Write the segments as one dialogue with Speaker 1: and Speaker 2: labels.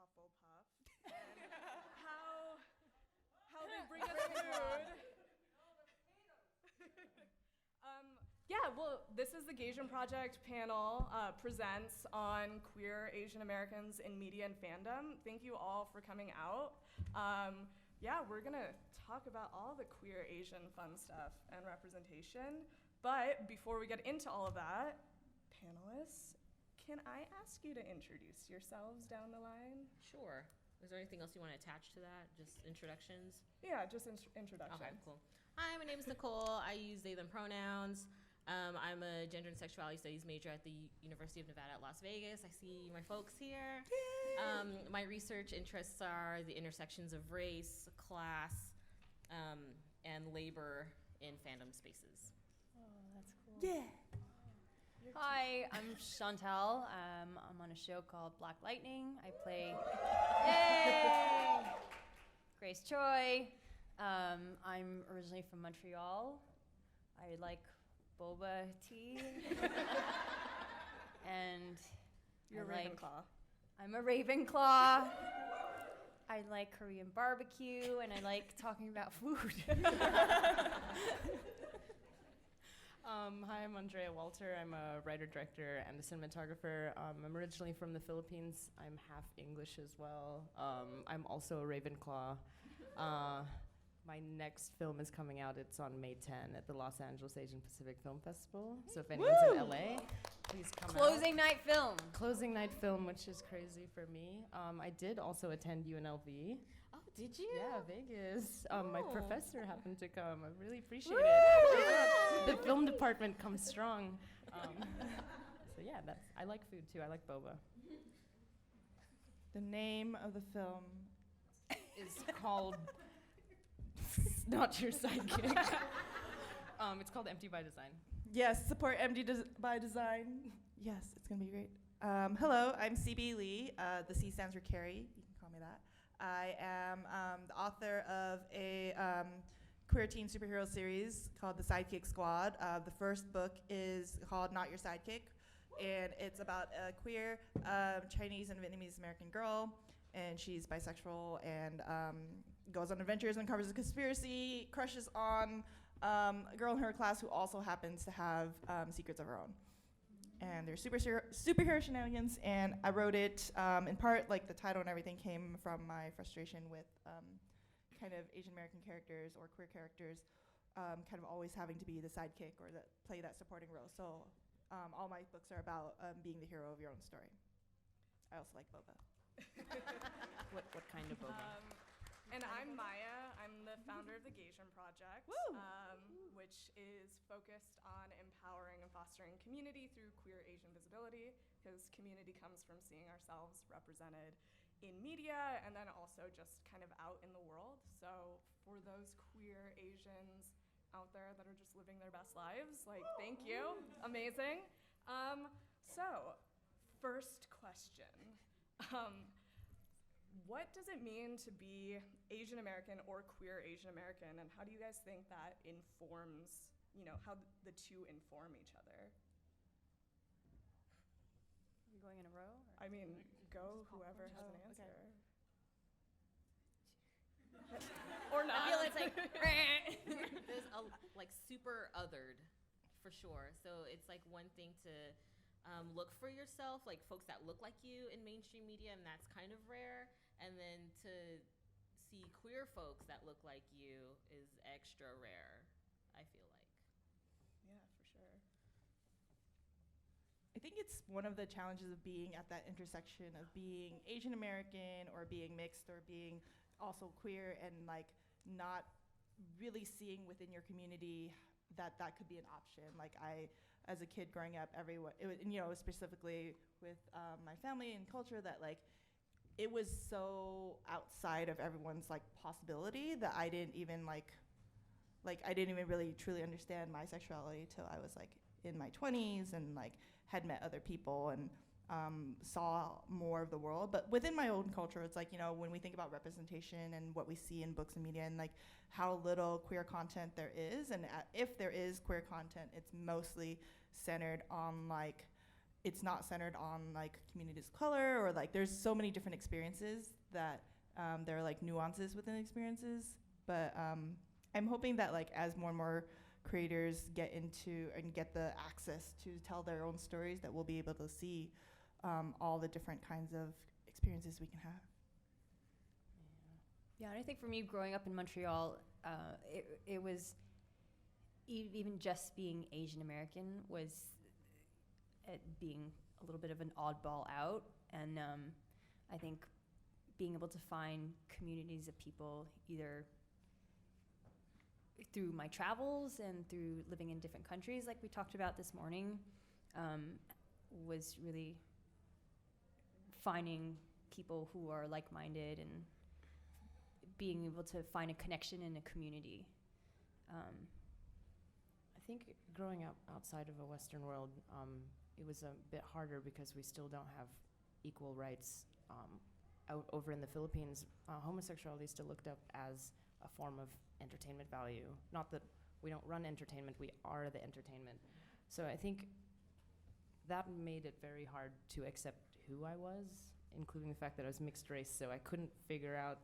Speaker 1: Hufflepuff and how they bring us food. Well, this is the Gaysian Project panel presents on queer Asian Americans in media and fandom. Thank you all for coming out. We're gonna talk about all the queer Asian fun stuff and representation. But before we get into all of that, panelists, can I ask you to introduce yourselves down the line?
Speaker 2: Sure. Is there anything else you want to attach to that? Just introductions?
Speaker 1: Yeah, just introductions.
Speaker 2: Okay, cool. Hi, my name is Nicole. I use they, them pronouns. I'm a gender and sexuality studies major at the University of Nevada at Las Vegas. I see my folks here. My research interests are the intersections of race, class, and labor in fandom spaces.
Speaker 3: Oh, that's cool.
Speaker 1: Yeah.
Speaker 3: Hi, I'm Chantal. I'm on a show called Black Lightning. I play Grace Choi. I'm originally from Montreal. I like boba tea. And
Speaker 1: You're a Ravenclaw.
Speaker 3: I'm a Ravenclaw. I like Korean barbecue, and I like talking about food.
Speaker 4: Hi, I'm Andrea Walter. I'm a writer, director, and a cinematographer. I'm originally from the Philippines. I'm half English as well. I'm also a Ravenclaw. My next film is coming out. It's on May 10 at the Los Angeles Asian Pacific Film Festival. So if anyone's in LA, please come out.
Speaker 3: Closing night film.
Speaker 4: Closing night film, which is crazy for me. I did also attend UNLV.
Speaker 2: Oh, did you?
Speaker 4: Yeah, Vegas. My professor happened to come. I really appreciate
Speaker 3: Woo!
Speaker 4: it. The film department comes strong. So yeah, I like food too. I like boba.
Speaker 5: The name of the film
Speaker 4: Is called Not Your Sidekick. It's called Empty by Design.
Speaker 5: Yes, support by Design. Yes, it's gonna be great. Hello, I'm CB Lee. The C stands for Carrie. You can call me that. I am the author of a queer teen superhero series called The Sidekick Squad. The first book is called Not Your Sidekick, and it's about a queer Chinese and Vietnamese American girl, and she's bisexual and goes on adventures, uncovers a conspiracy, crushes on a girl in her class who also happens to have secrets of her own. And they're superhero shenanigans, and I wrote it in part, like the title and everything came from my frustration with kind of Asian American characters or queer characters kind of always having to be the sidekick or play that supporting role. So all my books are about being the hero of your own story. I also like boba.
Speaker 4: What kind of boba?
Speaker 1: And I'm Maya. I'm the founder of the Gaysian Project, which is focused on empowering and fostering community through queer Asian visibility, because community comes from seeing ourselves represented in media and then also just kind of out in the world. So for those queer Asians out there that are just living their best lives, like, thank you. Amazing. So, first question. What does it mean to be Asian American or queer Asian American, and how do you guys think that informs, how the two inform each other?
Speaker 3: Are we going in a row? Or?
Speaker 1: I mean, go whoever has an answer.
Speaker 3: Okay.
Speaker 1: Or not.
Speaker 2: I feel it's like there's like super othered, for sure. So it's like one thing to look for yourself, like folks that look like you in mainstream media, and that's kind of rare. And then to see queer folks that look like you is extra rare, I feel like.
Speaker 1: Yeah, for sure.
Speaker 5: I think it's one of the challenges of being at that intersection of being Asian American or being mixed or being also queer, and like not really seeing within your community that could be an option. Like as a kid growing up, everyone, specifically with my family and culture, that like it was so outside of everyone's like possibility that I didn't even I didn't even really truly understand my sexuality till I was like in my 20s and like had met other people and saw more of the world. But within my own culture, it's like, when we think about representation and what we see in books and media and like how little queer content there is, and if there is queer content, it's mostly centered on like it's not centered on like communities of color, or like there's so many different experiences that there are like nuances within experiences. But I'm hoping that like as more and more creators get into and get the access to tell their own stories, that we'll be able to see all the different kinds of experiences we can have.
Speaker 3: Yeah, and I think for me, growing up in Montreal, it was even just being Asian American was being a little bit of an oddball out, and I think being able to find communities of people either through my travels and through living in different countries, like we talked about this morning, was really finding people who are like-minded and being able to find a connection in a community.
Speaker 4: I think growing up outside of a Western world, it was a bit harder because we still don't have equal rights. Over in the Philippines, homosexuality is still looked up as a form of entertainment value. Not that we don't run entertainment, we are the entertainment. So I think that made it very hard to accept who I was, including the fact that I was mixed race, so I couldn't figure out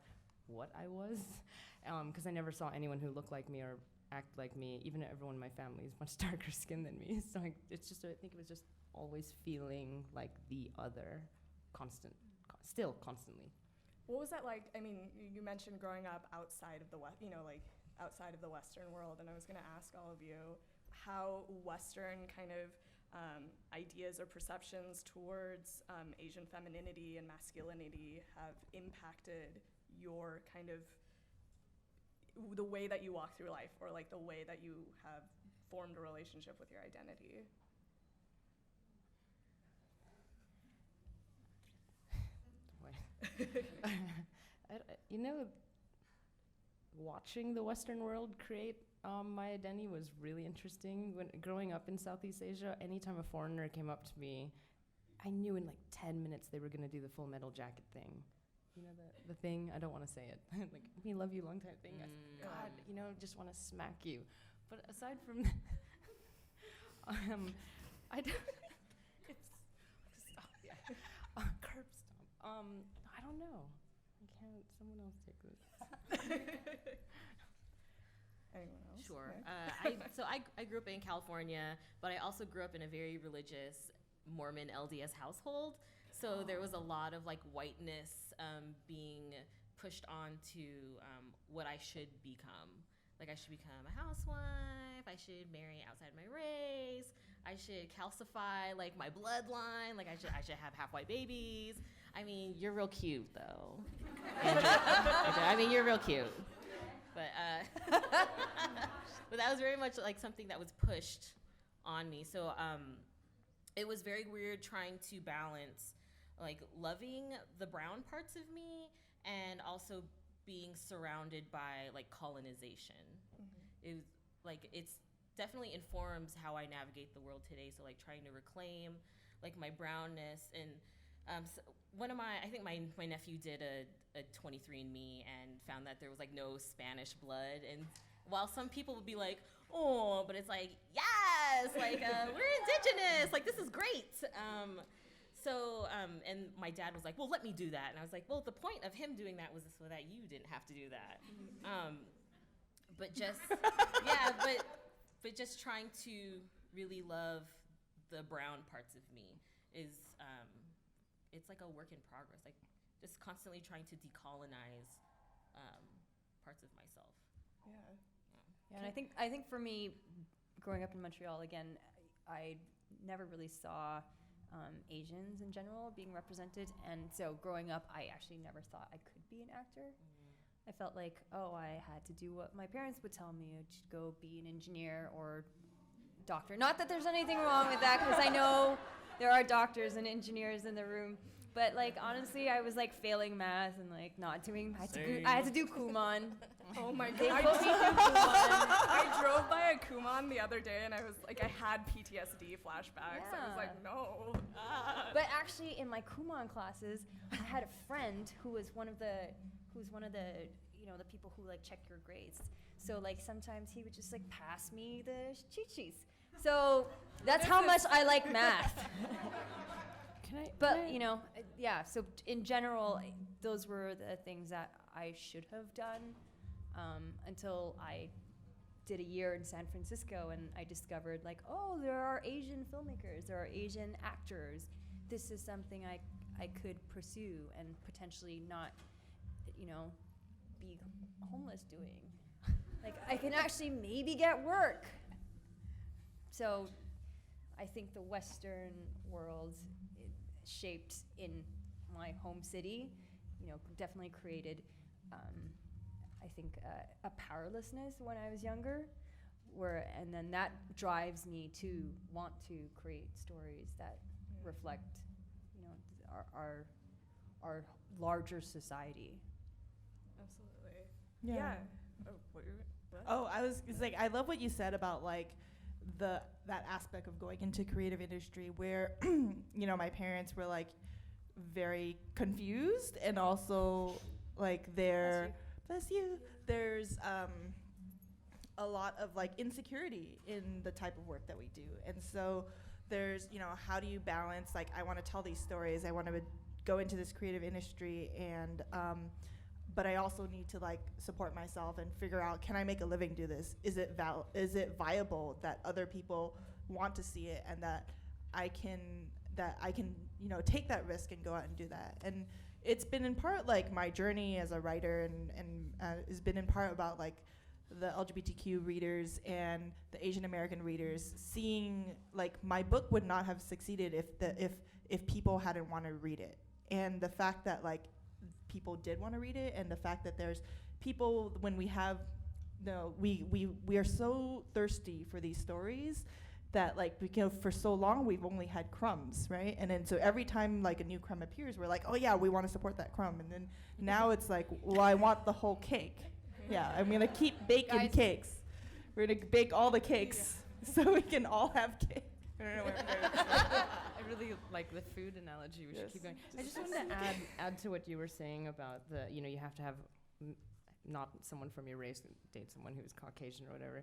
Speaker 4: what I was, because I never saw anyone who looked like me or act like me. Even everyone in my family is much darker skinned than me, so I think it was just always feeling like the other, still constantly.
Speaker 1: What was that like? I mean, you mentioned growing up outside of the outside of the Western world, and I was going to ask all of you how Western kind of ideas or perceptions towards Asian femininity and masculinity have impacted your kind of the way that you walk through life, or like the way that you have formed a relationship with your identity.
Speaker 4: Watching the Western world create my identity was really interesting. When growing up in Southeast Asia, anytime a foreigner came up to me, I knew in like 10 minutes they were going to do the Full Metal Jacket thing. You know the thing? I don't want to say it. Like, we love you long time thing. God, just want to smack you. But aside from that, I don't. Stop. Yeah. Curb stomp. I don't know. Can't someone else take this?
Speaker 1: Anyone else?
Speaker 2: Sure.
Speaker 1: Okay.
Speaker 2: I grew up in California, but I also grew up in a very religious Mormon LDS household. So there was a lot of like whiteness being pushed onto what I should become. Like I should become a housewife. I should marry outside my race. I should calcify like my bloodline. Like I should have half white babies. I mean, you're real cute though. I mean, you're real cute. But but that was very much like something that was pushed on me. So it was very weird trying to balance like loving the brown parts of me and also being surrounded by like colonization. It was like it's definitely informs how I navigate the world today. So like trying to reclaim like my brownness, and so I think my nephew did a 23andMe and found that there was like no Spanish blood, and while some people would be like, oh, but it's like, yes, like we're indigenous, like this is great. And my dad was like, well, let me do that. And I was like, well, the point of him doing that was so that you didn't have to do that. But just, yeah, but just trying to really love the brown parts of me is, it's like a work in progress. Like just constantly trying to decolonize parts of myself.
Speaker 3: Yeah, and I think for me, growing up in Montreal, again, I never really saw Asians in general being represented, and so growing up, I actually never thought I could be an actor. I felt like, I had to do what my parents would tell me. I should go be an engineer or doctor. Not that there's anything wrong with that, because I know there are doctors and engineers in the room. But like honestly, I was like failing math and like not doing. I had to do Kumon.
Speaker 1: Oh my god! I drove by a Kumon the other day, and I was like, I had PTSD flashbacks.
Speaker 3: Yeah.
Speaker 1: I was like, no.
Speaker 3: But actually, in my Kumon classes, I had a friend who was one of the the people who like check your grades. So like sometimes he would just like pass me the cheat sheets, So that's how much I like math. But,
Speaker 4: can I-
Speaker 3: yeah, so in general, those were the things that I should have done until I did a year in San Francisco and I discovered, like, oh, there are Asian filmmakers, there are Asian actors. This is something I could pursue and potentially not, be homeless doing. Like, I can actually maybe get work. So I think the Western world shaped in my home city, definitely created, I think, a powerlessness when I was younger, and then that drives me to want to create stories that reflect, our larger society.
Speaker 1: Absolutely.
Speaker 5: Yeah.
Speaker 1: Yeah. Oh, what?
Speaker 5: Oh, it's like, I love what you said about like that aspect of going into creative industry where, my parents were like very confused and also like bless you. There's a lot of like insecurity in the type of work that we do. And so there's, how do you balance, like, I want to tell these stories, I want to go into this creative industry, and but I also need to like support myself and figure out, can I make a living do this? Is it viable that other people want to see it, and that I can take that risk and go out and do that? And it's been in part like my journey as a writer, and has been in part about like the LGBTQ readers and the Asian American readers seeing like my book would not have succeeded if people hadn't want to read it. And the fact that like people did want to read it, and the fact that there's people, when we have, we are so thirsty for these stories that like, for so long we've only had crumbs, right? And then so every time like a new crumb appears, we're like, oh yeah, we want to support that crumb. And then now it's like, well, I want the whole cake. Yeah, I'm gonna keep baking cakes. We're gonna bake all the cakes so we can all have cake. I don't know where
Speaker 4: I really like the food analogy. We should keep going. I just wanted to add to what you were saying about you have to have not someone from your race date someone who is Caucasian or whatever.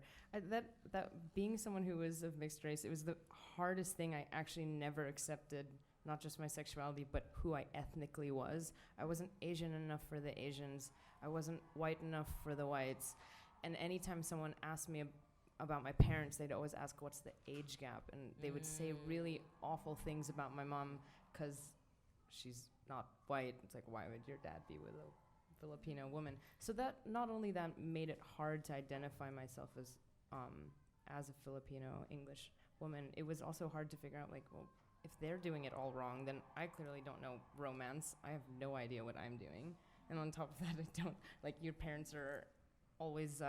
Speaker 4: That being someone who was of mixed race, it was the hardest thing. I actually never accepted not just my sexuality, but who I ethnically was. I wasn't Asian enough for the Asians. I wasn't white enough for the whites. And anytime someone asked me about my parents, they'd always ask, what's the age gap? And they would say really awful things about my mom because she's not white. It's like, why would your dad be with a Filipino woman? So that, not only that made it hard to identify myself as a Filipino English woman, it was also hard to figure out, like, well, if they're doing it all wrong, then I clearly don't know romance. I have no idea what I'm doing. And on top of that, I don't, like, your parents are always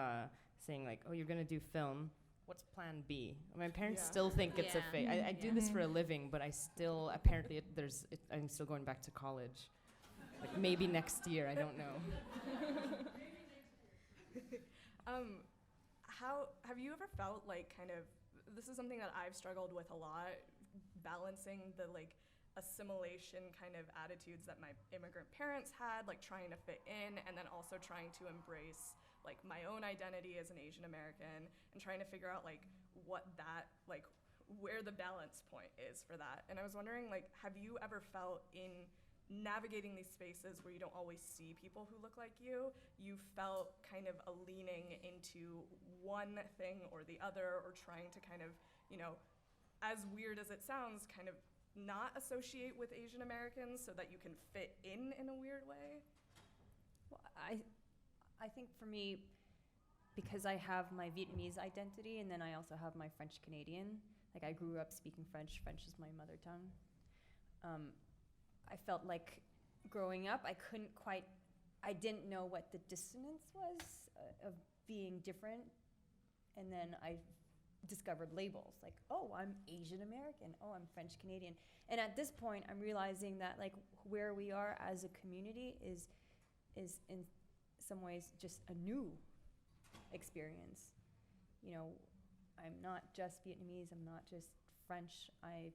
Speaker 4: saying, like, oh, you're going to do film. What's plan B? My parents still think it's a fake. I do this for a living, but I still, apparently, I'm still going back to college. Like, maybe next year, I don't know.
Speaker 1: How have you ever felt like kind of, this is something that I've struggled with a lot, balancing the like assimilation kind of attitudes that my immigrant parents had, like trying to fit in, and then also trying to embrace like my own identity as an Asian American, and trying to figure out like what that, like where the balance point is for that. And I was wondering, like, have you ever felt in navigating these spaces where you don't always see people who look like you felt kind of a leaning into one thing or the other, or trying to kind of, as weird as it sounds, kind of not associate with Asian Americans so that you can fit in a weird way?
Speaker 3: Well, I think for me, because I have my Vietnamese identity, and then I also have my French Canadian, like I grew up speaking French. French is my mother tongue. I felt like growing up, I didn't know what the dissonance was of being different. And then I discovered labels like, oh, I'm Asian American, oh, I'm French Canadian. And at this point, I'm realizing that like where we are as a community is in some ways just a new experience. I'm not just Vietnamese, I'm not just French, I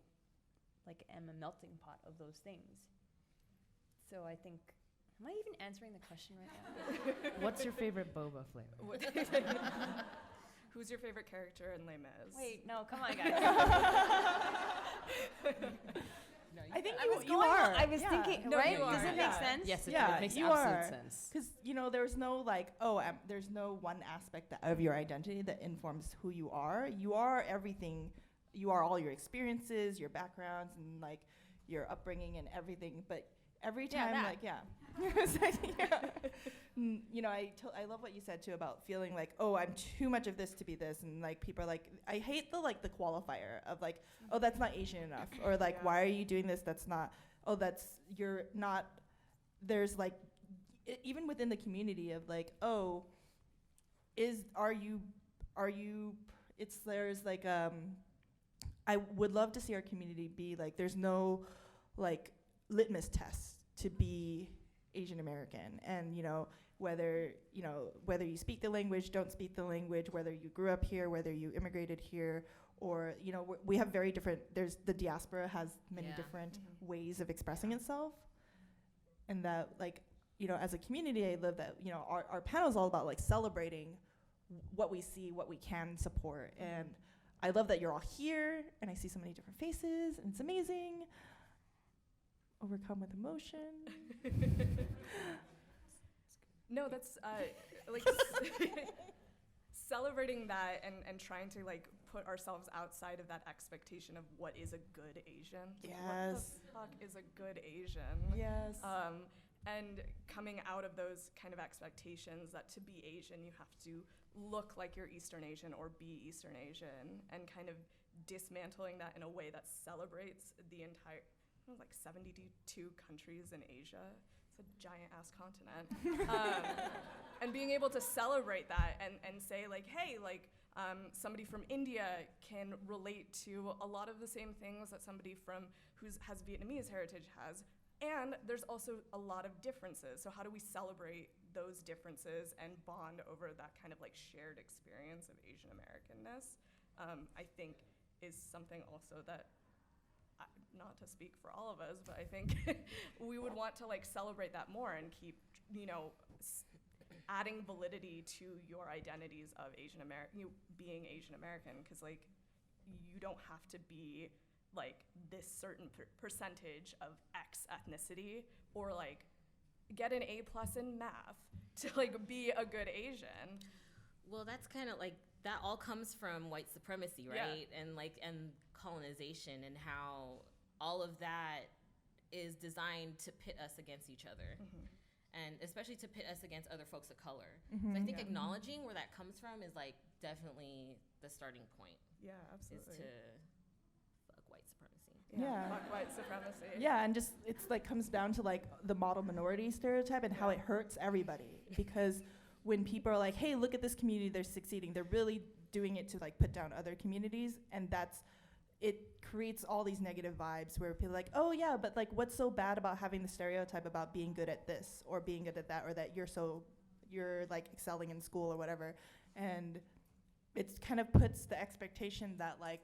Speaker 3: like am a melting pot of those things. So I think, am I even answering the question right now?
Speaker 4: What's your favorite boba flavor?
Speaker 1: Who's your favorite character in Les Mis?
Speaker 3: Wait, no, come on, guys.
Speaker 5: I think
Speaker 3: I was thinking,
Speaker 1: No,
Speaker 3: right?
Speaker 1: you are.
Speaker 3: Does it make sense?
Speaker 4: Yes, it
Speaker 5: Yeah,
Speaker 4: makes
Speaker 5: you
Speaker 4: absolute
Speaker 5: are.
Speaker 4: sense.
Speaker 5: Because there's no there's no one aspect of your identity that informs who you are. You are everything. You are all your experiences, your backgrounds, and like your upbringing and everything. But every time, It's like, I love what you said too about feeling like, oh, I'm too much of this to be this, and like people are like, I hate the qualifier of like, oh, that's not Asian enough, or like, why are you doing this? That's not. Oh, you're not. There's like, even within the community of like, oh, there's like I would love to see our community be like, there's no like litmus test to be Asian American, and whether you speak the language, don't speak the language, whether you grew up here, whether you immigrated here, or we have very different. There's the diaspora has many different ways of expressing itself, and that like as a community, I love that our panel is all about like celebrating what we see, what we can support, and I love that you're all here, and I see so many different faces, and it's amazing. Overcome with emotion.
Speaker 1: No, that's like celebrating that and trying to like put ourselves outside of that expectation of what is a good Asian. Like, what the fuck is a good Asian?
Speaker 5: Yes.
Speaker 1: And coming out of those kind of expectations that to be Asian, you have to look like you're Eastern Asian or be Eastern Asian, and kind of dismantling that in a way that celebrates the entire, 72 countries in Asia. It's a giant ass continent. And being able to celebrate that and say like, hey, like somebody from India can relate to a lot of the same things that somebody who has Vietnamese heritage has. And there's also a lot of differences. So how do we celebrate those differences and bond over that kind of like shared experience of Asian Americanness? I think is something also that, not to speak for all of us, but I think we would want to like celebrate that more and keep, adding validity to your identities of Asian American, being Asian American, because like you don't have to be like this certain percentage of X ethnicity or like get an A+ in math to like be a good Asian.
Speaker 2: Well, that's kind of like, that all comes from white supremacy, right?
Speaker 1: Yeah.
Speaker 2: And colonization, and how all of that is designed to pit us against each other. And especially to pit us against other folks of color. So I think acknowledging where that comes from is like definitely the starting point.
Speaker 1: Yeah, absolutely.
Speaker 2: Is to fuck white supremacy.
Speaker 5: Yeah.
Speaker 1: Fuck white supremacy.
Speaker 5: Yeah, and just it's like comes down to like the model minority stereotype and how it hurts everybody, because when people are like, hey, look at this community, they're succeeding, they're really doing it to like put down other communities, and it creates all these negative vibes where people are like, oh yeah, but like what's so bad about having the stereotype about being good at this or being good at that, or that you're like excelling in school or whatever. And it kind of puts the expectation that like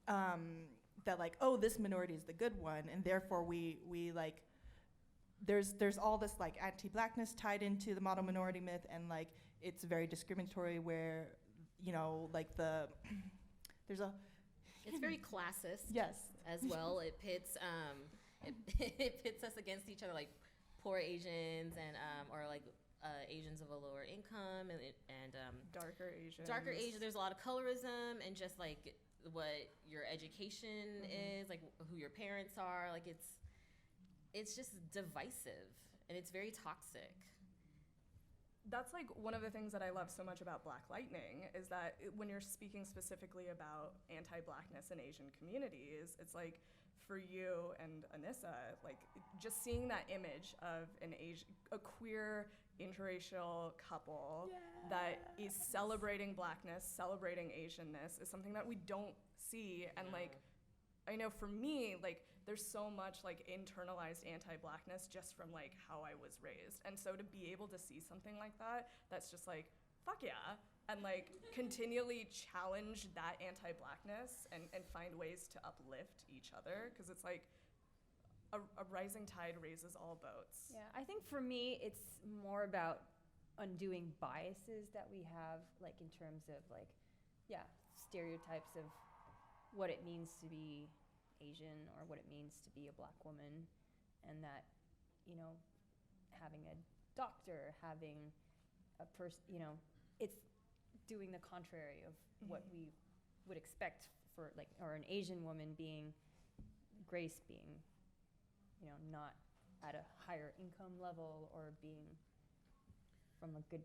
Speaker 5: oh, this minority is the good one, and therefore we like there's all this like anti-blackness tied into the model minority myth, and like it's very discriminatory where like
Speaker 2: it's very classist.
Speaker 5: Yes.
Speaker 2: As well. It pits it pits us against each other, like poor Asians and or like Asians of a lower income and
Speaker 1: darker Asians.
Speaker 2: Darker Asians. There's a lot of colorism, and just like what your education is, like who your parents are. Like it's just divisive, and it's very toxic.
Speaker 1: That's like one of the things that I love so much about Black Lightning is that when you're speaking specifically about anti-Blackness in Asian communities, it's like for you and Anissa, like just seeing that image of a queer interracial couple that is celebrating Blackness, celebrating Asianness is something that we don't see. And like, I know for me, like there's so much like internalized anti-Blackness just from like how I was raised. And so to be able to see something like that, that's just like, fuck yeah. And like continually challenge that anti-Blackness and find ways to uplift each other. Cause it's like a rising tide raises all boats.
Speaker 3: Yeah, I think for me, it's more about undoing biases that we have, like in terms of like, yeah, stereotypes of what it means to be Asian or what it means to be a Black woman, and that, you know, having a doctor, having a person, you know, it's doing the contrary of what we would expect for like, or an Asian woman being, Grace being, you know, not at a higher income level or being from a good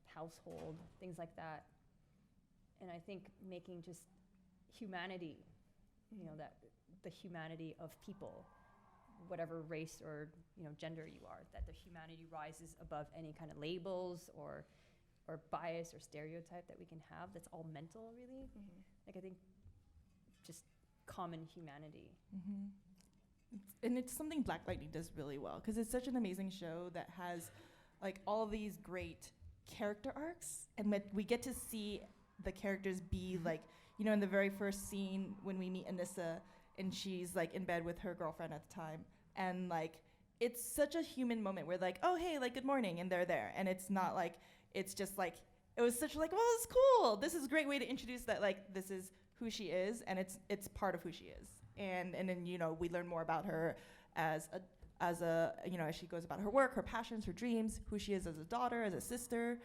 Speaker 3: household, things like that. And I think making just humanity, you know, that the humanity of people, whatever race or, you know, gender you are, that the humanity rises above any kind of labels or bias or stereotype that we can have that's all mental, really. Like, I think just common humanity.
Speaker 5: And it's something Black Lightning does really well, because it's such an amazing show that has like all of these great character arcs, and we get to see the characters be like, you know, in the very first scene when we meet Anissa and she's like in bed with her girlfriend at the time, and like it's such a human moment where like, oh hey, like good morning, and they're there, and it's not like, it's just like, it was such like, well, it's cool, this is a great way to introduce that like this is who she is, and it's part of who she is. And then, you know, we learn more about her as a you know, as she goes about her work, her passions, her dreams, who she is as a daughter, as a sister,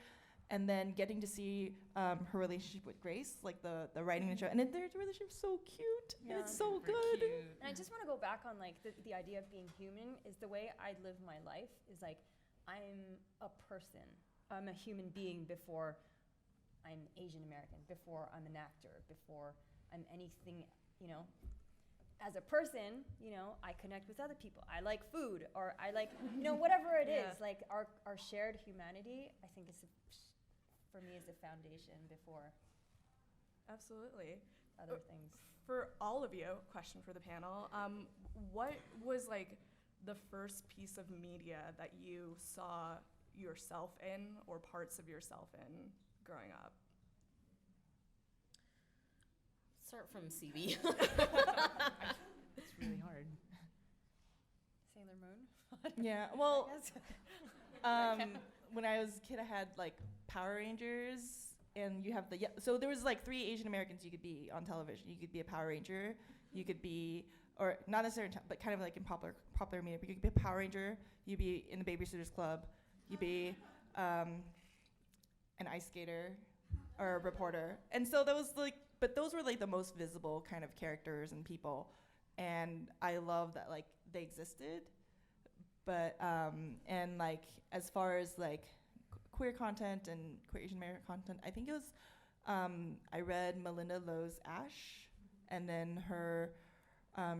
Speaker 5: and then getting to see her relationship with Grace, like the writing the show, and their relationship's so cute, and it's so good.
Speaker 4: Cute.
Speaker 3: And I just want to go back on like the idea of being human is the way I live my life is like, I'm a person, I'm a human being before I'm Asian American, before I'm an actor, before I'm anything, you know. As a person, you know, I connect with other people. I like food, or I like, you know, whatever it is. Like our shared humanity, I think is, for me, is the foundation before
Speaker 1: Absolutely.
Speaker 3: other things.
Speaker 1: For all of you, question for the panel, what was like the first piece of media that you saw yourself in or parts of yourself in growing up?
Speaker 2: Start from CB.
Speaker 4: It's really hard.
Speaker 3: Sailor Moon?
Speaker 5: Yeah, well, when I was a kid, I had like Power Rangers, and you have so there was like 3 Asian Americans you could be on television. You could be a Power Ranger, you could be, or not necessarily, but kind of like in popular media, but you could be a Power Ranger, you'd be in the Babysitters Club, you'd be an ice skater or a reporter. And so that was like, but those were like the most visible kind of characters and people, and I love that like they existed. But and like as far as like queer content and queer Asian American content, I think it was I read Melinda Lowe's Ash, and then her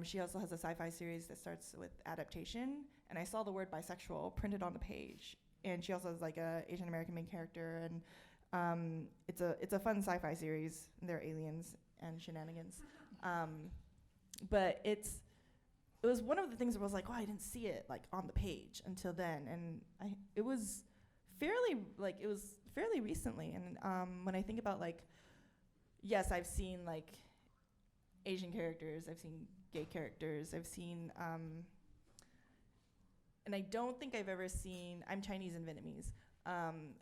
Speaker 5: she also has a sci-fi series that starts with adaptation, and I saw the word bisexual printed on the page, and she also has like a Asian American main character, and it's a fun sci-fi series. There are aliens and shenanigans, but it was one of the things where I was like, oh, I didn't see it like on the page until then, and it was fairly recently. And when I think about like, yes, I've seen like Asian characters, I've seen gay characters, I've seen, and I don't think I've ever seen. I'm Chinese and Vietnamese.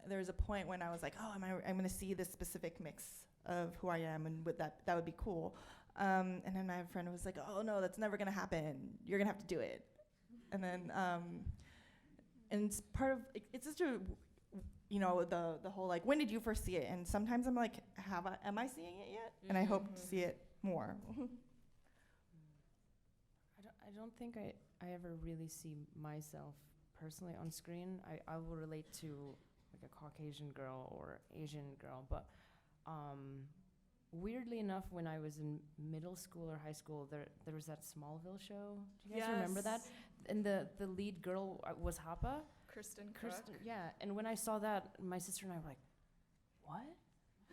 Speaker 5: There was a point when I was like, oh, I'm going to see this specific mix of who I am, and that would be cool. And then I have a friend who was like, oh no, that's never going to happen. You're going to have to do it. And then, and it's part of, it's just a, you know, the whole like, when did you first see it? And sometimes I'm like, am I seeing it yet? And I hope to see it more.
Speaker 4: I don't think I ever really see myself personally on screen. I will relate to like a Caucasian girl or Asian girl, but weirdly enough, when I was in middle school or high school, there was that Smallville show. Do you guys remember that? And the lead girl was Hapa.
Speaker 1: Kristen Crook.
Speaker 4: Yeah. And when I saw that, my sister and I were like, what?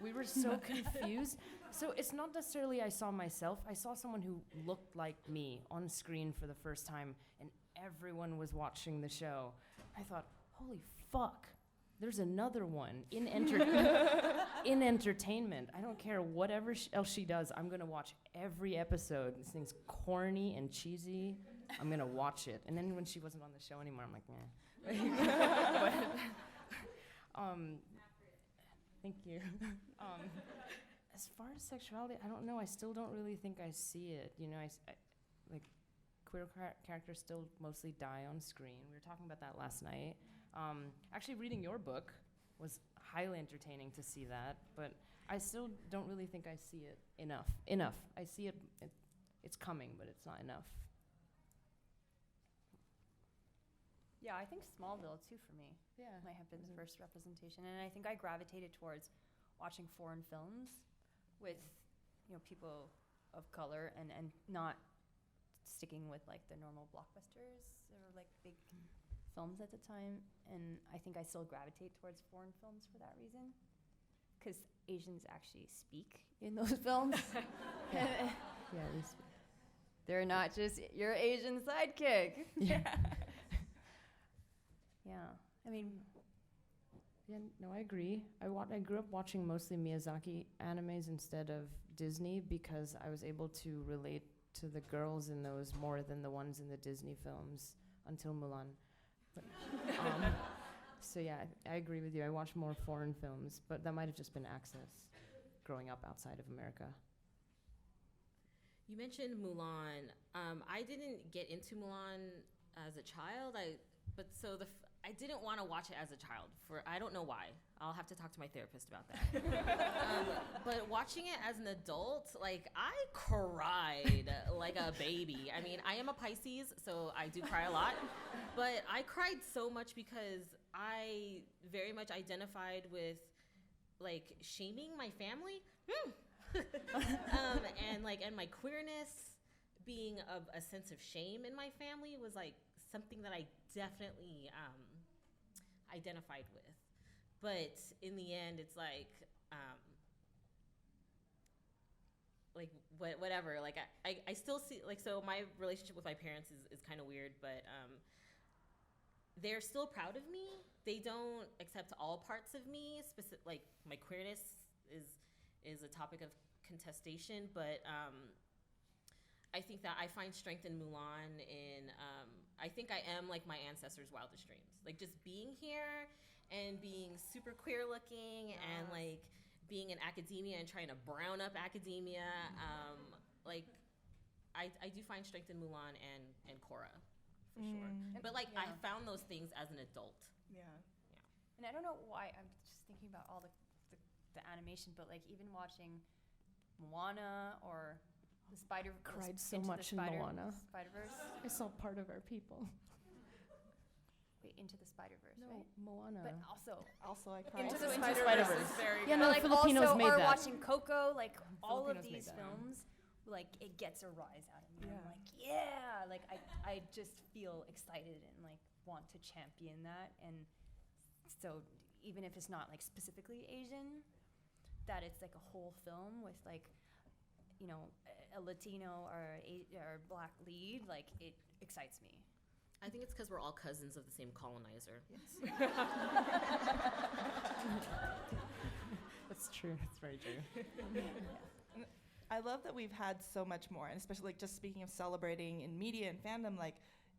Speaker 4: We were so confused. So it's not necessarily I saw myself. I saw someone who looked like me on screen for the first time, and everyone was watching the show. I thought, holy fuck, there's another one in entertainment. I don't care whatever else she does. I'm going to watch every episode. This thing's corny and cheesy. I'm going to watch it. And then when she wasn't on the show anymore, I'm like, nah. Thank you. As far as sexuality, I don't know. I still don't really think I see it. You know, like queer characters still mostly die on screen. We were talking about that last night. Actually, reading your book was highly entertaining to see that, but I still don't really think I see it enough. I see it, it's coming, but it's not enough.
Speaker 3: Yeah, I think Smallville too for me.
Speaker 4: Yeah.
Speaker 3: Might have been the first representation, and I think I gravitated towards watching foreign films with, you know, people of color and not sticking with like the normal blockbusters or like big films at the time. And I think I still gravitate towards foreign films for that reason, because Asians actually speak in those films.
Speaker 4: Yeah, they speak.
Speaker 3: They're not just your Asian sidekick.
Speaker 4: Yeah.
Speaker 3: Yeah, I mean,
Speaker 4: Yeah, no, I agree. I grew up watching mostly Miyazaki animes instead of Disney because I was able to relate to the girls in those more than the ones in the Disney films until Mulan. But, so yeah, I agree with you. I watch more foreign films, but that might have just been access growing up outside of America.
Speaker 2: You mentioned Mulan. I didn't get into Mulan as a child. I didn't want to watch it as a child. I don't know why. I'll have to talk to my therapist about that. But watching it as an adult, like, I cried like a baby. I mean, I am a Pisces, so I do cry a lot. But I cried so much because I very much identified with, like, shaming my family. And my queerness being a sense of shame in my family was, like, something that I definitely identified with. But in the end, it's like whatever. Like, I still see, like, so my relationship with my parents is kind of weird, but they're still proud of me. They don't accept all parts of me. Like, my queerness is a topic of contestation, but I think that I find strength in Mulan I think I am like my ancestors' wildest dreams. Like, just being here and being super queer looking and like being in academia and trying to brown up academia. Like, I do find strength in Mulan and Korra for sure. But like, I found those things as an adult.
Speaker 1: Yeah.
Speaker 3: and I don't know why, I'm just thinking about all the animation, but like even watching Moana or the
Speaker 4: Cried so much in Moana.
Speaker 3: Spider-Verse.
Speaker 4: I saw part of our people.
Speaker 3: Wait, Into the Spider-Verse,
Speaker 4: No,
Speaker 3: right?
Speaker 4: Moana.
Speaker 3: But also
Speaker 5: I cried.
Speaker 1: Into the
Speaker 4: Into
Speaker 1: Spider-Verse
Speaker 4: Spider-Verse.
Speaker 1: is very
Speaker 4: Yeah,
Speaker 1: good.
Speaker 4: no,
Speaker 3: like
Speaker 4: Filipinos
Speaker 3: also,
Speaker 4: made
Speaker 3: or
Speaker 4: that.
Speaker 3: watching Coco, like all of
Speaker 4: Filipinos made
Speaker 3: these
Speaker 4: that.
Speaker 3: films, like it gets a rise out of me.
Speaker 1: Yeah.
Speaker 3: I'm like, yeah, like I just feel excited and like want to champion that. And so even if it's not like specifically Asian, that it's like a whole film with like, you know, a Latino or black lead, like it excites me.
Speaker 2: I think it's because we're all cousins of the same colonizer.
Speaker 3: Yes.
Speaker 4: That's true. That's very true.
Speaker 5: I love that we've had so much more, and especially like just speaking of celebrating in media and fandom, like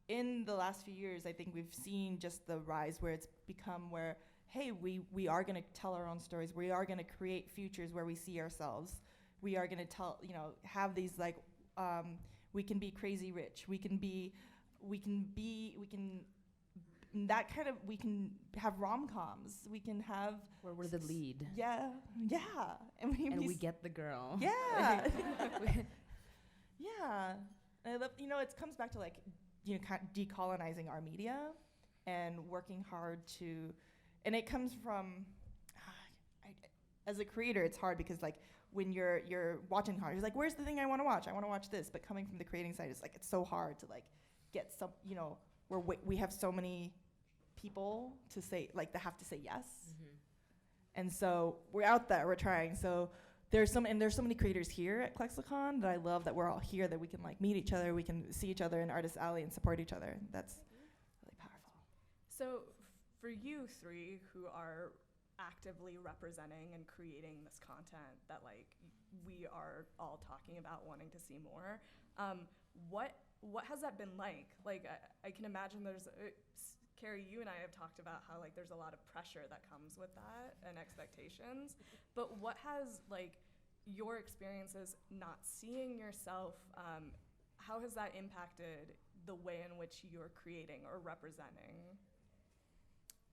Speaker 5: in the last few years, I think we've seen just the rise where it's become where, hey, we are going to tell our own stories. We are going to create futures where we see ourselves. We are going to tell, you know, have these like, we can be crazy rich. We can have rom-coms. We can have
Speaker 4: Where we're the lead.
Speaker 5: Yeah. And
Speaker 4: we get the girl.
Speaker 5: Yeah. Yeah. I love, you know, it comes back to like, you know, kind of decolonizing our media and working hard to, and it comes from, as a creator, it's hard because like when you're watching hard, you're like, where's the thing I want to watch? I want to watch this. But coming from the creating side, it's like, it's so hard to like get some, you know, where we have so many people to say, like, that have to say yes. Mm-hmm. And so we're out there, we're trying. So there's so many creators here at ClexaCon that I love that we're all here, that we can like meet each other, we can see each other in Artist Alley and support each other. That's really powerful.
Speaker 1: So for you three who are actively representing and creating this content that like we are all talking about wanting to see more, what has that been like? Like I can imagine Carrie, you and I have talked about how like there's a lot of pressure that comes with that and expectations. But what has like your experiences not seeing yourself, how has that impacted the way in which you're creating or representing?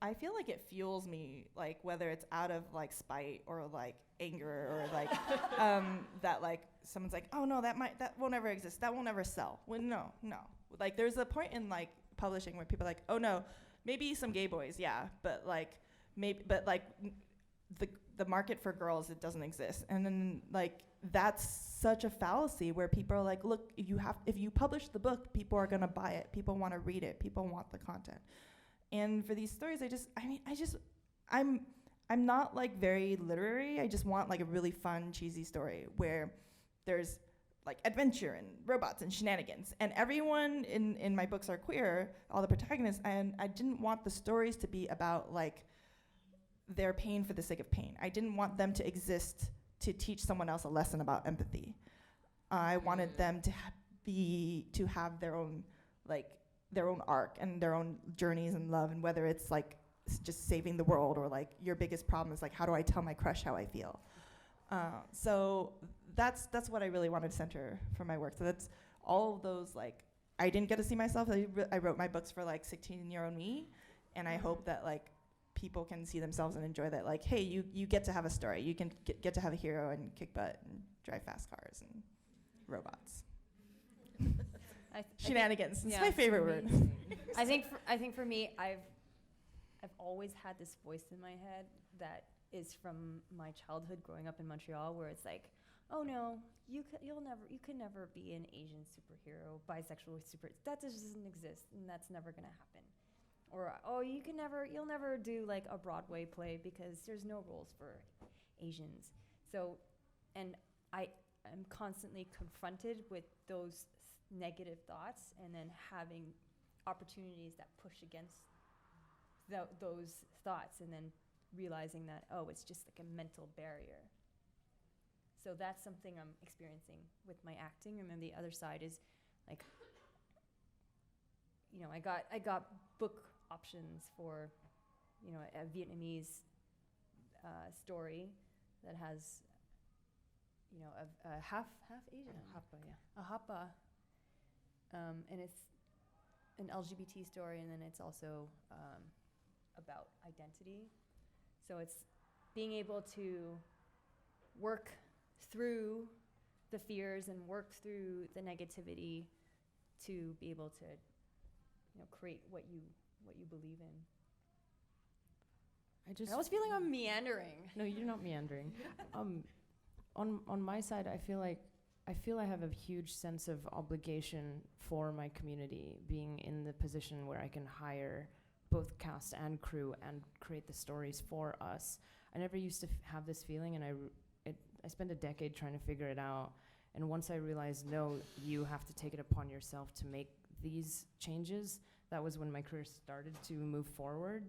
Speaker 5: I feel like it fuels me, like whether it's out of like spite or like anger or like that like someone's like, oh no, that won't ever exist, that won't ever sell. Well, no. Like there's a point in like publishing where people are like, oh no, maybe some gay boys, yeah, but like the market for girls, it doesn't exist. And then like that's such a fallacy where people are like, look, if you publish the book, people are gonna buy it, people want to read it, people want the content. And for these stories, I'm not like very literary. I just want like a really fun, cheesy story where there's like adventure and robots and shenanigans. And everyone in my books are queer, all the protagonists, and I didn't want the stories to be about like their pain for the sake of pain. I didn't want them to exist to teach someone else a lesson about empathy. I wanted them to have their own arc and their own journeys in love, and whether it's like just saving the world or like your biggest problem is like, how do I tell my crush how I feel? So that's what I really wanted to center for my work. So that's all of those, like, I didn't get to see myself. I wrote my books for like 16-year-old me, and I hope that like people can see themselves and enjoy that. Like, hey, you get to have a story. You can get to have a hero and kick butt and drive fast cars and robots. Shenanigans. It's my favorite word.
Speaker 3: I think for me, I've always had this voice in my head that is from my childhood growing up in Montreal, where it's like, oh no, you could never be an Asian superhero, bisexual that just doesn't exist, and that's never gonna happen. Or oh, you'll never do like a Broadway play because there's no roles for Asians. So, and I'm constantly confronted with those negative thoughts, and then having opportunities that push against those thoughts, and then realizing that, oh, it's just like a mental barrier. So that's something I'm experiencing with my acting. And then the other side is like, you know, I got book options for, you know, a Vietnamese story that has, you know, a half Asian, a Hapa, and it's an LGBT story, and then it's also about identity. So it's being able to work through the fears and work through the negativity to be able to, you know, create what you believe in. I always feel like I'm meandering.
Speaker 4: No, you're not meandering. On my side, I feel I have a huge sense of obligation for my community, being in the position where I can hire both cast and crew and create the stories for us. I never used to have this feeling, and I spent a decade trying to figure it out. And once I realized, no, you have to take it upon yourself to make these changes, that was when my career started to move forward.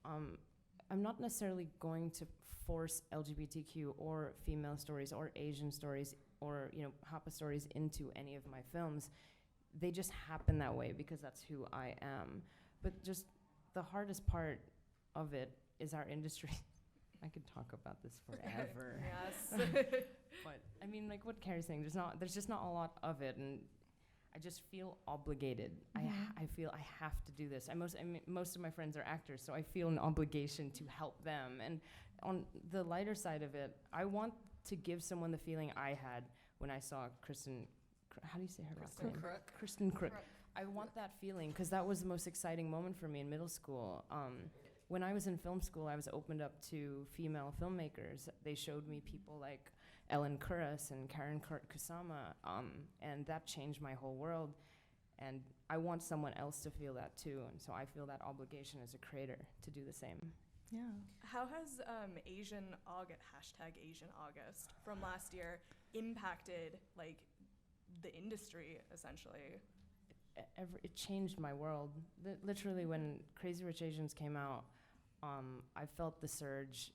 Speaker 4: I'm not necessarily going to force LGBTQ or female stories or Asian stories or, you know, Hapa stories into any of my films. They just happen that way because that's who I am. But just the hardest part of it is our industry. I could talk about this forever.
Speaker 1: Yes.
Speaker 4: But I mean, like what Carrie's saying, there's just not a lot of it, and I just feel obligated. I feel I have to do this. Most of my friends are actors, so I feel an obligation to help them. And on the lighter side of it, I want to give someone the feeling I had when I saw Kristen. How do you say her last name? Kristen Crook. I want that feeling because that was the most exciting moment for me in middle school. When I was in film school, I was opened up to female filmmakers. They showed me people like Ellen Kuras and Karen Kusama, and that changed my whole world. And I want someone else to feel that too, and so I feel that obligation as a creator to do the same.
Speaker 5: Yeah.
Speaker 1: How has Asian August from last year impacted like the industry essentially?
Speaker 4: It changed my world. Literally, when Crazy Rich Asians came out, I felt the surge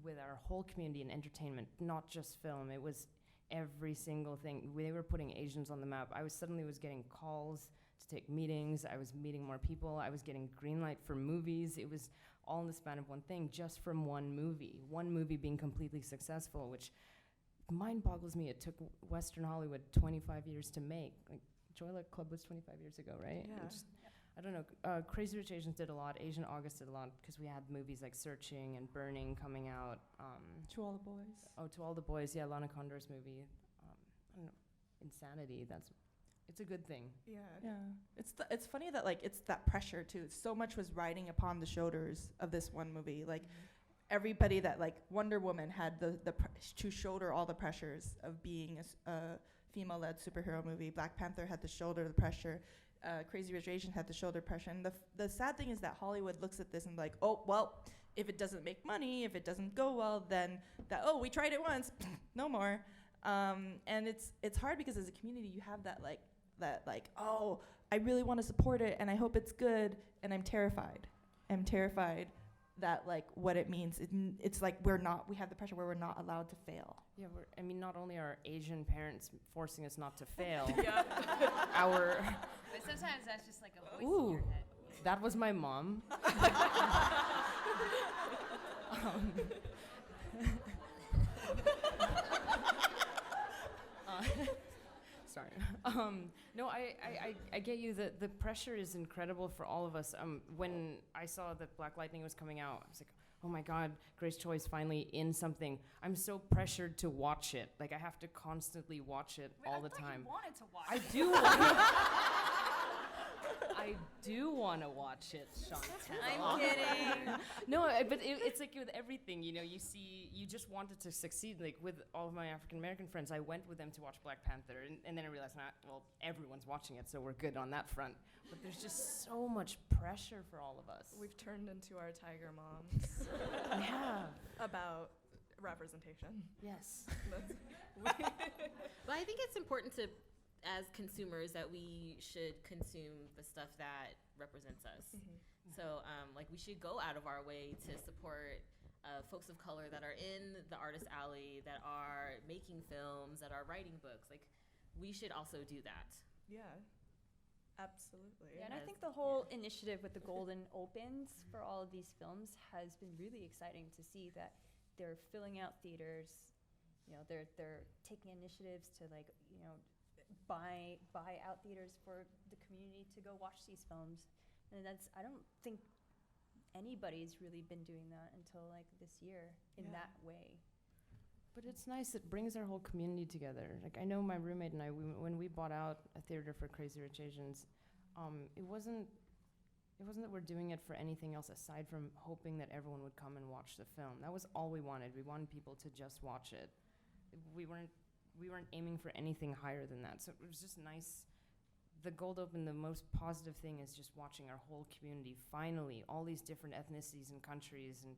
Speaker 4: with our whole community in entertainment, not just film. It was every single thing. They were putting Asians on the map. I was getting calls to take meetings. I was meeting more people. I was getting green light for movies. It was all in the span of one thing, just from one movie being completely successful, which mind boggles me. It took Western Hollywood 25 years to make. Like, Joy Luck Club was 25 years ago, right?
Speaker 1: Yeah.
Speaker 4: I don't know. Crazy Rich Asians did a lot. Asian August did a lot because we had movies like Searching and Burning coming out.
Speaker 5: To All the Boys.
Speaker 4: Oh, To All the Boys. Yeah, Lana Condor's movie. I don't know. Insanity. It's a good thing.
Speaker 1: Yeah.
Speaker 5: It's funny that like it's that pressure too. So much was riding upon the shoulders of this one movie. Like everybody that like Wonder Woman had to shoulder all the pressures of being a female-led superhero movie. Black Panther had to shoulder the pressure. Crazy Rich Asians had to shoulder pressure. And the sad thing is that Hollywood looks at this and like, oh well, if it doesn't make money, if it doesn't go well, then we tried it once, no more. And it's hard because as a community you have that oh, I really want to support it and I hope it's good, and I'm terrified that like what it means. It's like we have the pressure where we're not allowed to fail.
Speaker 4: Yeah, not only are Asian parents forcing us not to fail,
Speaker 3: But sometimes that's just like a voice in your head.
Speaker 4: That was my mom. Sorry. No, I get you. The pressure is incredible for all of us. When I saw that Black Lightning was coming out, I was like, oh my God, Grace Choi is finally in something. I'm so pressured to watch it. Like, I have to constantly watch it all the time.
Speaker 3: You wanted to watch
Speaker 4: I
Speaker 3: it.
Speaker 4: do want I do want to watch it, Chantal.
Speaker 3: I'm kidding.
Speaker 4: No, but it's like with everything, you just wanted to succeed. Like with all of my African American friends, I went with them to watch Black Panther, and then I realized, everyone's watching it, so we're good on that front. But there's just so much pressure for all of us.
Speaker 1: We've turned into our tiger moms.
Speaker 4: We have.
Speaker 1: About representation.
Speaker 4: Yes.
Speaker 2: But I think it's important to, as consumers, that we should consume the stuff that represents us.
Speaker 1: Mm-hmm.
Speaker 2: So, we should go out of our way to support folks of color that are in the artist alley, that are making films, that are writing books. Like, we should also do that.
Speaker 1: Yeah. Absolutely.
Speaker 3: Yeah, and I think the whole initiative with the Golden Opens for all of these films has been really exciting to see that they're filling out theaters. They're taking initiatives to buy out theaters for the community to go watch these films, and I don't think anybody's really been doing that until this year in that way.
Speaker 4: But it's nice. It brings our whole community together. Like, I know my roommate and I, when we bought out a theater for Crazy Rich Asians, it wasn't that we're doing it for anything else aside from hoping that everyone would come and watch the film. That was all we wanted. We wanted people to just watch it. We weren't aiming for anything higher than that. So it was just nice. The Gold Open, the most positive thing is just watching our whole community finally, all these different ethnicities and countries and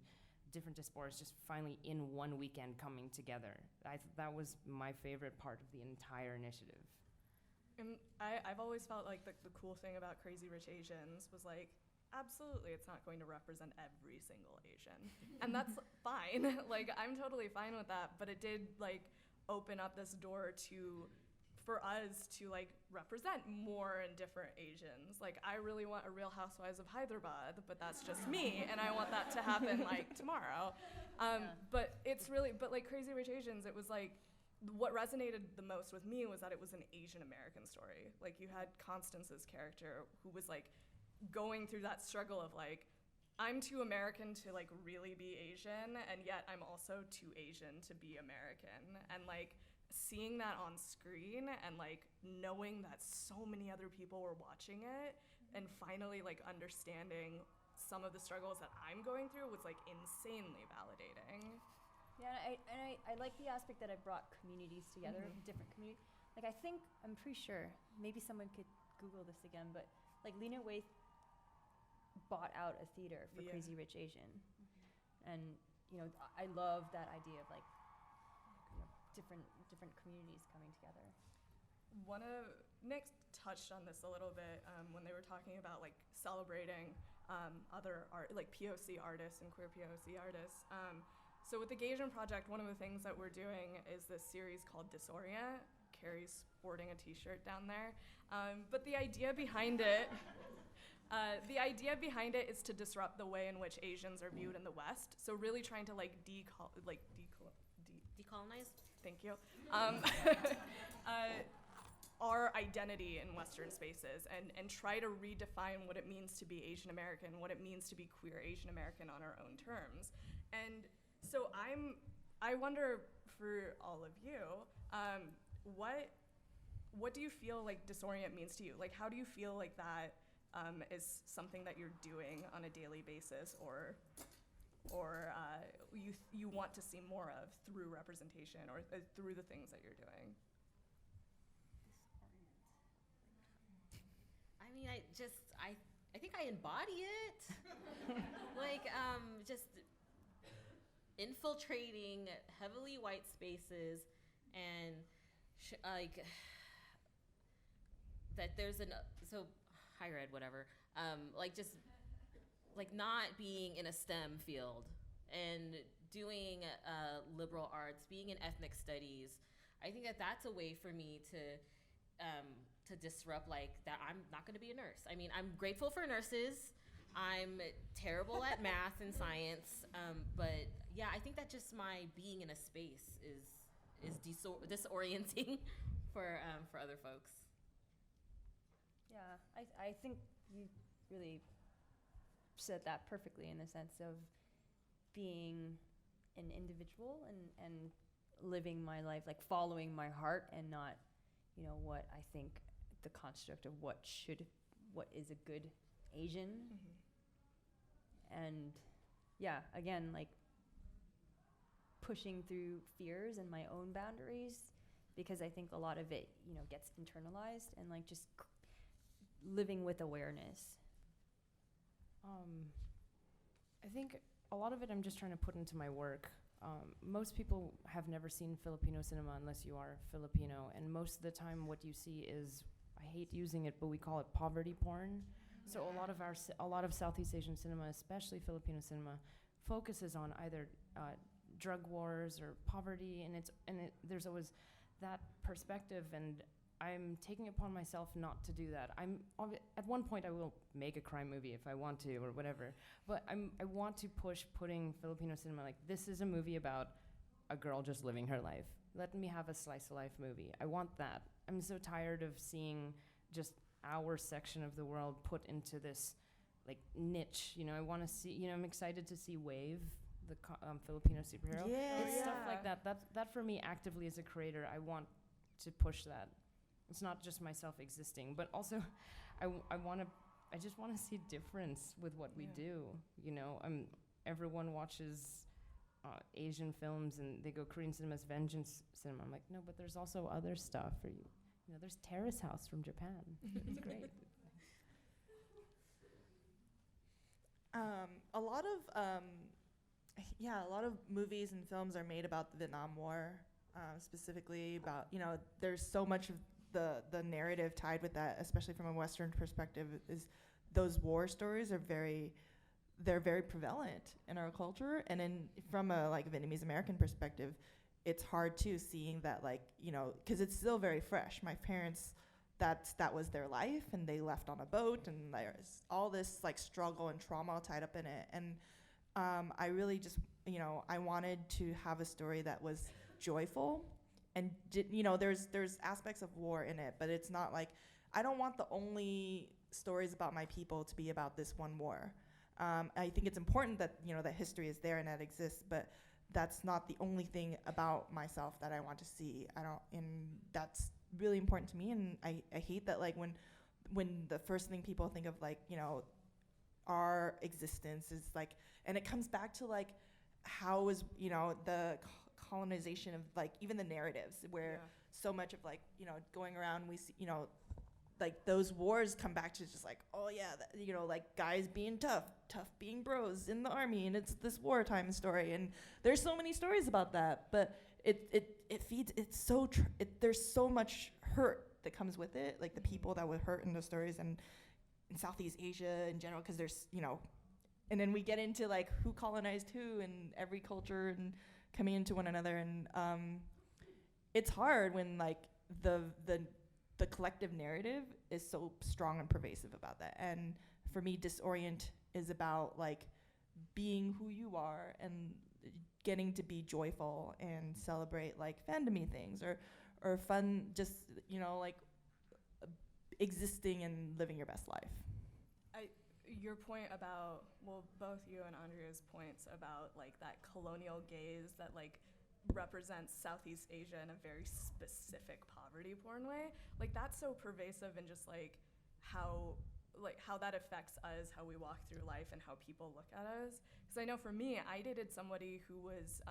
Speaker 4: different diasporas just finally in one weekend coming together. That was my favorite part of the entire initiative.
Speaker 1: And I've always felt like the cool thing about Crazy Rich Asians was absolutely it's not going to represent every single Asian. And that's fine. I'm totally fine with that. But it did open up this door for us to represent more and different Asians. I really want a Real Housewives of Hyderabad, but that's just me, and I want that to happen tomorrow. But it's really, Crazy Rich Asians, it was what resonated the most with me was that it was an Asian American story. You had Constance's character who was going through that struggle of I'm too American to really be Asian, and yet I'm also too Asian to be American. And seeing that on screen and knowing that so many other people were watching it, and finally understanding some of the struggles that I'm going through was insanely validating.
Speaker 3: Yeah, and I like the aspect that I brought communities together, different communities. I'm pretty sure, maybe someone could Google this again, but Lena Waithe bought out a theater for Crazy Rich Asian. And, I love that idea of different communities coming together.
Speaker 1: Nick touched on this a little bit when they were talking about celebrating other art, POC artists and queer POC artists. So with the Gaysian project, one of the things that we're doing is this series called Disorient, Carrie's sporting a t-shirt down there. But the idea behind it, is to disrupt the way in which Asians are viewed in the West. So really trying to
Speaker 2: Decolonize?
Speaker 1: Thank you. Our identity in Western spaces and try to redefine what it means to be Asian American, what it means to be queer Asian American on our own terms. And so I wonder for all of you, what do you feel like disorient means to you? Like, how do you feel like that is something that you're doing on a daily basis, or you want to see more of through representation or through the things that you're doing?
Speaker 2: I mean, I think I embody it. Like, just infiltrating heavily white spaces and that there's so higher ed, whatever, just not being in a STEM field and doing liberal arts, being in ethnic studies. I think that that's a way for me to disrupt that. I'm not going to be a nurse. I mean, I'm grateful for nurses. I'm terrible at math and science, but yeah, I think that just my being in a space is disorienting for other folks.
Speaker 3: Yeah, I think you really said that perfectly, in the sense of being an individual and living my life, like following my heart, and not, what I think the construct of what is a good Asian. Mm-hmm. And yeah, again, like pushing through fears and my own boundaries, because I think a lot of it, gets internalized, and like just living with awareness.
Speaker 4: I think a lot of it I'm just trying to put into my work. Most people have never seen Filipino cinema unless you are Filipino, and most of the time what you see is, I hate using it, but we call it poverty porn. So a lot of Southeast Asian cinema, especially Filipino cinema, focuses on either drug wars or poverty, and there's always that perspective, and I'm taking upon myself not to do that. At one point I will make a crime movie if I want to, or whatever, but I want to push putting Filipino cinema, like, this is a movie about a girl just living her life. Let me have a slice of life movie. I want that. I'm so tired of seeing just our section of the world put into this like niche. I want to see, I'm excited to see Wave, the Filipino superhero. It's stuff like that. That for me, actively as a creator, I want to push that. It's not just myself existing, but also I just want to see difference with what we do. Everyone watches Asian films and they go, Korean cinema's vengeance cinema. I'm like, no, but there's also other stuff for you. There's Terrace House from Japan. It's great.
Speaker 5: A lot of movies and films are made about the Vietnam War, specifically about, there's so much of the narrative tied with that, especially from a Western perspective, is those war stories are very prevalent in our culture. And then from a Vietnamese American perspective, it's hard too, seeing that, because it's still very fresh. My parents, that was their life, and they left on a boat, and there's all this struggle and trauma tied up in it. And I really just, I wanted to have a story that was joyful, and there's aspects of war in it, but it's not I don't want the only stories about my people to be about this one war. I think it's important that that history is there and that exists, but that's not the only thing about myself that I want to see. And that's really important to me. And I hate that when the first thing people think of our existence is and it comes back to how is the colonization of even the narratives, where so much of going around, we see those wars come back to just guys being tough being bros in the army, and it's this wartime story, and there's so many stories about that, but it feeds, there's so much hurt that comes with it, the people that were hurt in the stories, and in Southeast Asia in general, because there's and then we get into who colonized who and every culture and coming into one another, and it's hard when the collective narrative is so strong and pervasive about that. And for me, disorient is about like being who you are and getting to be joyful and celebrate like fandomy things or fun, just, like existing and living your best life.
Speaker 1: Your point about, well, both you and Andrea's points about like that colonial gaze that like represents Southeast Asia in a very specific poverty porn way, like that's so pervasive in just like how that affects us, how we walk through life, and how people look at us. Because I know for me, I dated somebody who was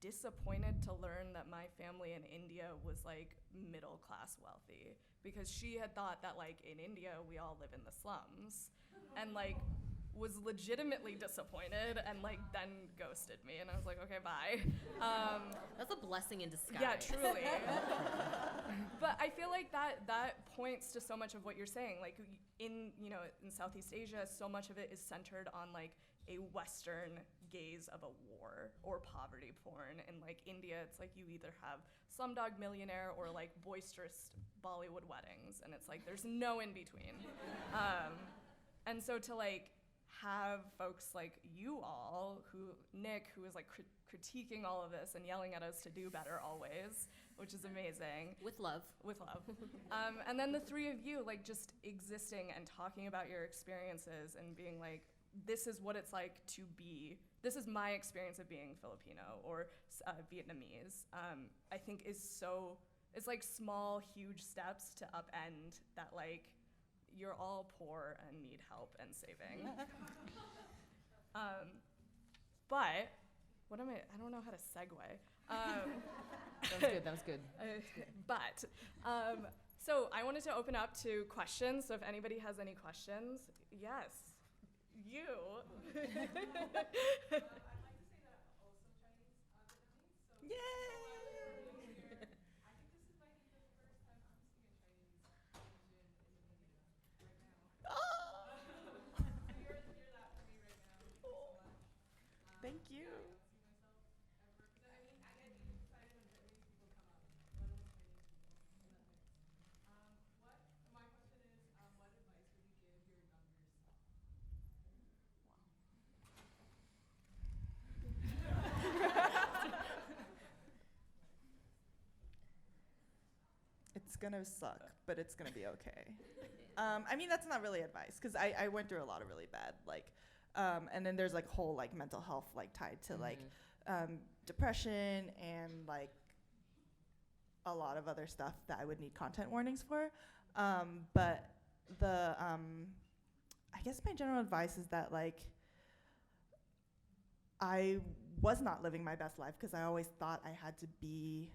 Speaker 1: disappointed to learn that my family in India was like middle class wealthy, because she had thought that like in India we all live in the slums, and like was legitimately disappointed and like then ghosted me, and I was like, okay, bye.
Speaker 2: That's a blessing in disguise.
Speaker 1: Yeah, truly. But I feel like that points to so much of what you're saying. Like in Southeast Asia, so much of it is centered on like a Western gaze of a war or poverty porn. In like India, it's like you either have Slumdog Millionaire or like boisterous Bollywood weddings, and it's like there's no in between. And so to like have folks like you all, Nick, who is like critiquing all of this and yelling at us to do better always, which is amazing.
Speaker 2: With love.
Speaker 1: With love. And then the three of you like just existing and talking about your experiences and being like, this is what it's like to be, this is my experience of being Filipino or Vietnamese, I think it's like small, huge steps to upend that like, you're all poor and need help and saving. But, I don't know how to segue.
Speaker 4: That was good.
Speaker 1: But, so I wanted to open up to questions, so if anybody has any questions, yes, you.
Speaker 5: Yay! Thank you. It's gonna suck, but it's gonna be okay. I mean, that's not really advice, because I went through a lot of really bad, like, and then there's like whole like mental health like tied to like depression and like a lot of other stuff that I would need content warnings for. But I guess my general advice is that like I was not living my best life because I always thought I had to be,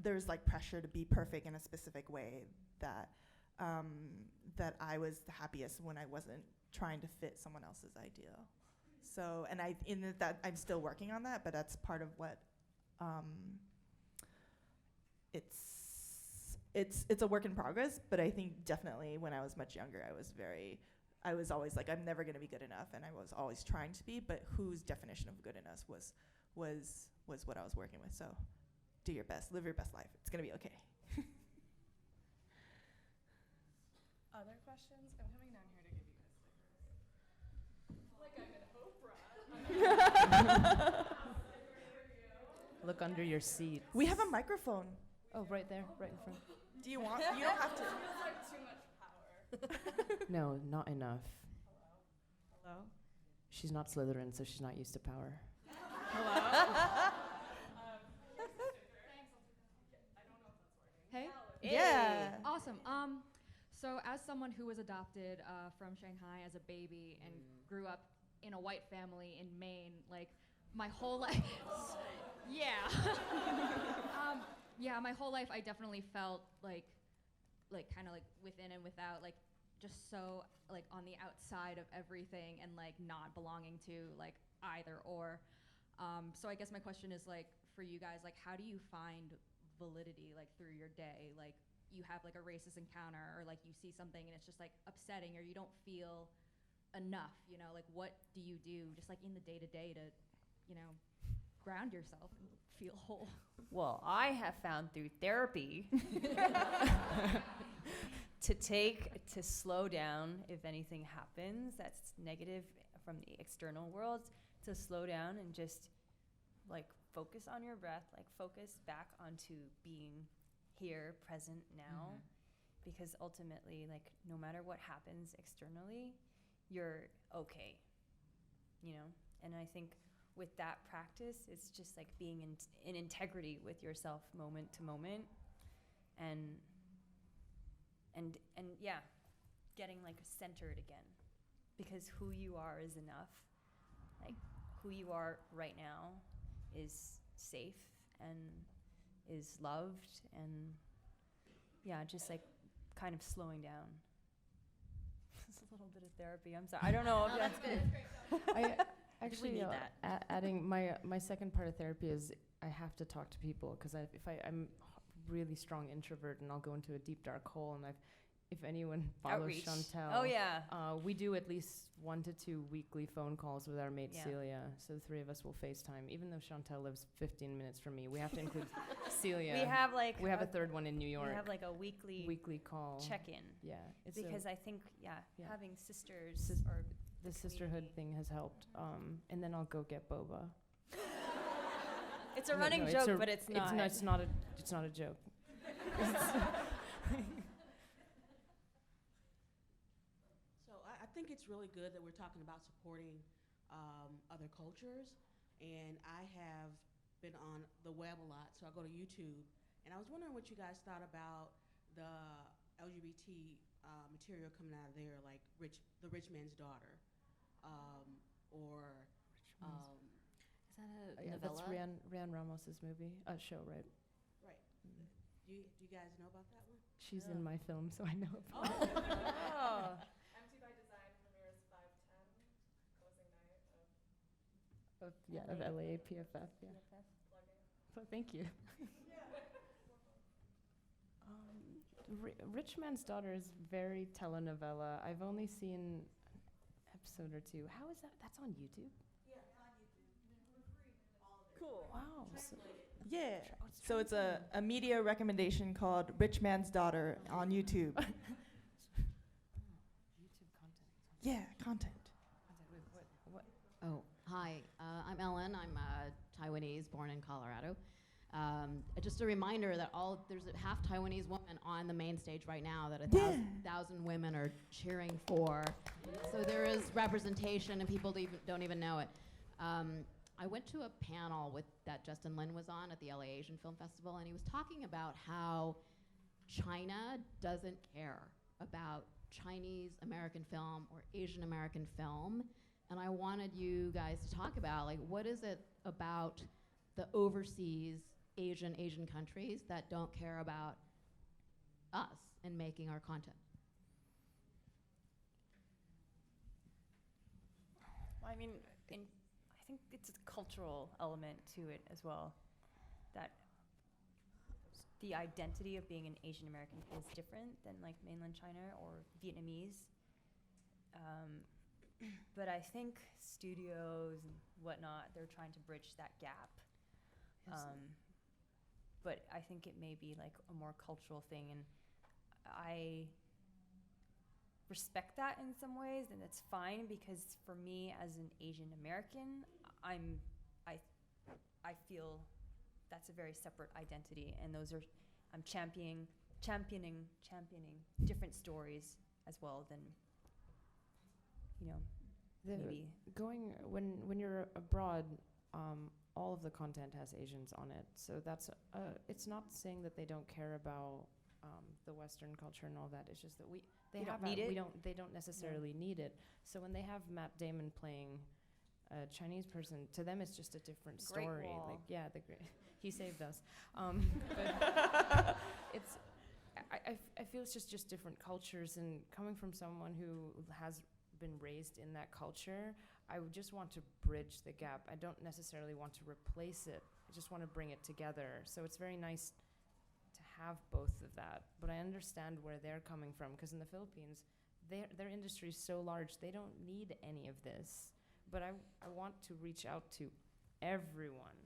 Speaker 5: there's like pressure to be perfect in a specific way that that I was the happiest when I wasn't trying to fit someone else's ideal. So, and that I'm still working on that, but that's part of what it's a work in progress. But I think definitely when I was much younger, I was always like, I'm never gonna be good enough, and I was always trying to be, but whose definition of good enough was what I was working with. So do your best, live your best life. It's gonna be okay.
Speaker 1: Other questions? I'm coming down here to give you guys stickers. Like I'm an Oprah.
Speaker 4: Look under your seat.
Speaker 5: We have a microphone.
Speaker 4: Oh, right there, right in front.
Speaker 5: Do you want? You don't have to.
Speaker 1: It feels like too much power.
Speaker 4: No, not enough.
Speaker 1: Hello?
Speaker 4: She's not Slytherin, so she's not used to power.
Speaker 6: Hey?
Speaker 5: Yeah.
Speaker 6: Awesome. So as someone who was adopted from Shanghai as a baby and grew up in a white family in Maine, like my whole life, my whole life I definitely felt like kind of like within and without, like just so like on the outside of everything and like not belonging to like either or. So I guess my question is like for you guys, like how do you find validity like through your day? Like you have like a racist encounter or like you see something and it's just like upsetting or you don't feel enough, like what do you do just like in the day-to-day to ground yourself and feel whole?
Speaker 3: Well, I have found through therapy to slow down if anything happens that's negative from the external world, to slow down and just like focus on your breath, like focus back onto being here, present now, because ultimately, like, no matter what happens externally, you're okay, you know? And I think with that practice, it's just like being in integrity with yourself moment to moment, and yeah, getting like centered again, because who you are is enough. Like, who you are right now is safe and is loved, and yeah, just like kind of slowing down. It's a little bit of therapy. I'm sorry. I don't know.
Speaker 2: No, that's good.
Speaker 4: I actually
Speaker 2: need that.
Speaker 4: Adding my second part of therapy is I have to talk to people, because I'm really strong introvert, and I'll go into a deep dark hole, and if anyone follows
Speaker 3: Outreach.
Speaker 4: Chantal,
Speaker 3: Oh yeah.
Speaker 4: We do at least 1 to 2 weekly phone calls with our mate
Speaker 3: Yeah.
Speaker 4: Celia. So the three of us will FaceTime. Even though Chantal lives 15 minutes from me, we have to include Celia.
Speaker 3: We have
Speaker 4: a third one in New York.
Speaker 3: We have like a weekly
Speaker 4: call.
Speaker 3: check-in.
Speaker 4: Yeah, it's
Speaker 3: Because I think
Speaker 4: Yeah.
Speaker 3: having sisters or
Speaker 4: the sisterhood
Speaker 3: community.
Speaker 4: thing has helped. And then I'll go get boba.
Speaker 3: It's a
Speaker 4: No,
Speaker 3: running
Speaker 4: no,
Speaker 3: joke, but it's not.
Speaker 4: It's not a joke.
Speaker 7: So I think it's really good that we're talking about supporting other cultures. And I have been on the web a lot, so I go to YouTube. And I was wondering what you guys thought about the LGBT material coming out of there, like The Rich Man's Daughter, or
Speaker 2: Is that a
Speaker 4: Yeah,
Speaker 2: novella?
Speaker 4: that's Rian Ramos's movie, show, right?
Speaker 7: right. Do you guys know about that one?
Speaker 4: She's in my film, so I know.
Speaker 3: Oh.
Speaker 1: Empty by Design premieres 5/10, closing night of
Speaker 4: Of LA PFF. Yeah.
Speaker 1: plugging.
Speaker 4: So thank you. Rich Man's Daughter is very telenovela. I've only seen an episode or two. How is that? That's on YouTube?
Speaker 5: Cool.
Speaker 4: Wow. So
Speaker 5: Yeah. So it's a media recommendation called Rich Man's Daughter on YouTube.
Speaker 4: YouTube content.
Speaker 5: Yeah, content.
Speaker 4: What?
Speaker 8: Oh, hi. I'm Ellen. I'm Taiwanese, born in Colorado. Just a reminder that there's a half Taiwanese woman on the main stage right now that 1,000 women are cheering for. So there is representation, and people don't even know it. I went to a panel that Justin Lin was on at the LA Asian Film Festival, and he was talking about how China doesn't care about Chinese American film or Asian American film. And I wanted you guys to talk about, like, what is it about the overseas Asian countries that don't care about us and making our content?
Speaker 3: I mean, I think it's a cultural element to it as well, that the identity of being an Asian American is different than like mainland China or Vietnamese. But I think studios and whatnot, they're trying to bridge that gap. But I think it may be like a more cultural thing, and I respect that in some ways, and it's fine, because for me as an Asian American, I feel that's a very separate identity, and I'm championing different stories as well than, you know, maybe
Speaker 4: When you're abroad, all of the content has Asians on it, so that's it's not saying that they don't care about the Western culture and all that. It's just that they don't necessarily need it. So when they have Matt Damon playing a Chinese person, to them it's just a different
Speaker 3: Great
Speaker 4: story.
Speaker 3: Wall.
Speaker 4: Like, yeah, he saved us. But it's I feel it's just different cultures, and coming from someone who has been raised in that culture, I would just want to bridge the gap. I don't necessarily want to replace it. I just want to bring it together. So it's very nice to have both of that. But I understand where they're coming from, because in the Philippines, their industry is so large, they don't need any of this. But I want to reach out to everyone,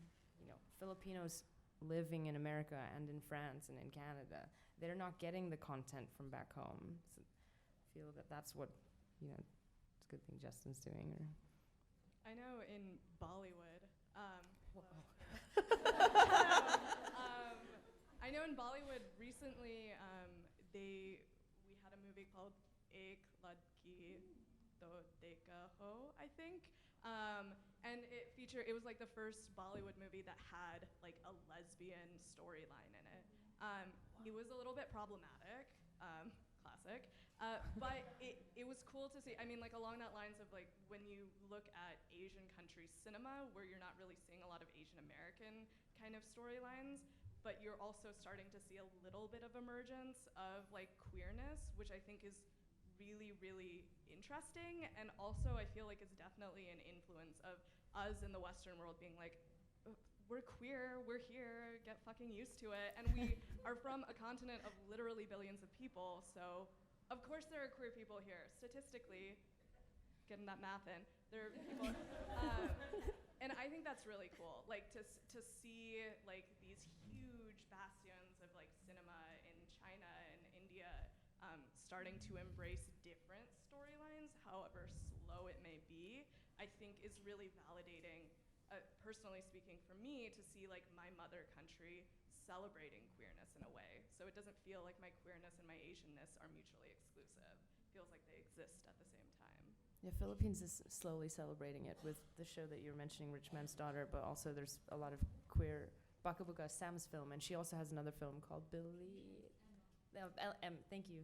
Speaker 4: Filipinos living in America and in France and in Canada, they're not getting the content from back home. So I feel that that's what, it's a good thing Justin's doing. Or
Speaker 1: I know in Bollywood. I know in Bollywood recently, we had a movie called Ek Ladki To Dekha Ho, I think. And it was like the first Bollywood movie that had like a lesbian storyline in it. It was a little bit problematic, classic, but it was cool to see. I mean, like along that lines of like when you look at Asian country cinema, where you're not really seeing a lot of Asian American kind of storylines, but you're also starting to see a little bit of emergence of like queerness, which I think is really, really interesting. And also I feel like it's definitely an influence of us in the Western world being like, we're queer, we're here, get fucking used to it. And we are from a continent of literally billions of people, so of course there are queer people here. Statistically, getting that math in, there are people. And I think that's really cool, like to see like these huge bastions of like cinema in China and India starting to embrace different storylines, however slow it may be, I think is really validating, personally speaking for me, to see like my mother country celebrating queerness in a way. So it doesn't feel like my queerness and my Asianness are mutually exclusive. It feels like they exist at the same time.
Speaker 4: yeah, Philippines is slowly celebrating it with the show that you were mentioning, Rich Man's Daughter, but also there's a lot of queer. Baka Buka, Sam's film, and she also has another film called Billy. Thank you.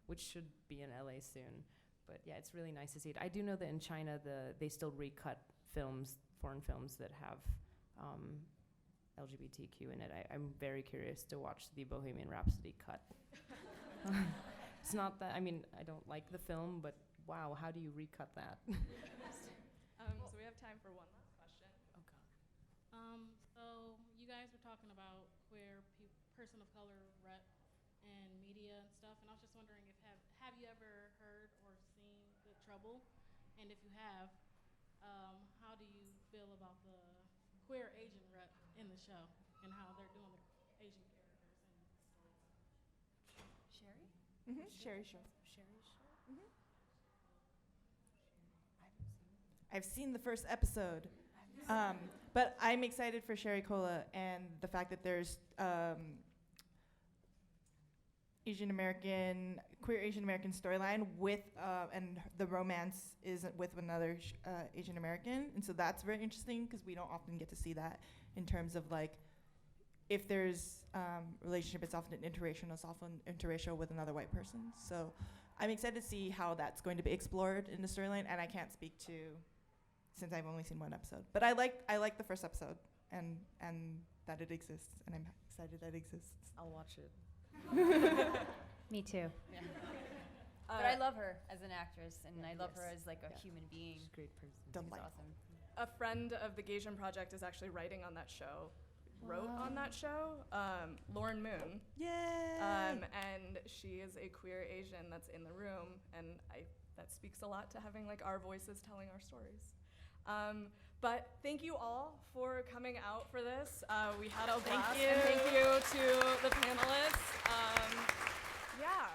Speaker 4: Which should be in LA soon. But yeah, it's really nice to see it. I do know that in China, they still recut films, foreign films that have LGBTQ in it. I'm very curious to watch the Bohemian Rhapsody cut. It's not that, I mean, I don't like the film, but wow, how do you recut that?
Speaker 1: So we have time for one last question.
Speaker 4: Oh God.
Speaker 9: So you guys were talking about queer person of color rep and media and stuff, and I was just wondering if have you ever heard or seen Good Trouble? And if you have, how do you feel about the queer Asian rep in the show and how they're doing the Asian characters in the story?
Speaker 3: Sherry?
Speaker 5: Mm-hmm. Sherry, sure.
Speaker 4: Sherry's show?
Speaker 5: Mm-hmm. I've seen the first episode, but I'm excited for Sherry Cola and the fact that there's queer Asian American storyline with, and the romance is with another Asian American, and so that's very interesting because we don't often get to see that in terms of like, if there's relationship, it's often interracial, it's often interracial with another white person. So I'm excited to see how that's going to be explored in the storyline, and I can't speak to, since I've only seen one episode. But I like the first episode and that it exists, and I'm excited that it exists.
Speaker 4: I'll watch it.
Speaker 3: Me too.
Speaker 4: Yeah.
Speaker 3: But I love her as an actress, and
Speaker 4: Yeah,
Speaker 3: I love her
Speaker 4: yes.
Speaker 3: as like a
Speaker 4: Yeah.
Speaker 3: human being.
Speaker 4: She's a great person.
Speaker 3: She's
Speaker 5: Delightful.
Speaker 3: awesome.
Speaker 1: A friend of the Gaysian Project is actually writing on that show, wrote on that show, Lauren Moon.
Speaker 5: Yay!
Speaker 1: And she is a queer Asian that's in the room, and that speaks a lot to having like our voices telling our stories. But thank you all for coming out for this. We had a blast.
Speaker 5: you.
Speaker 1: And thank you to the panelists. Yeah.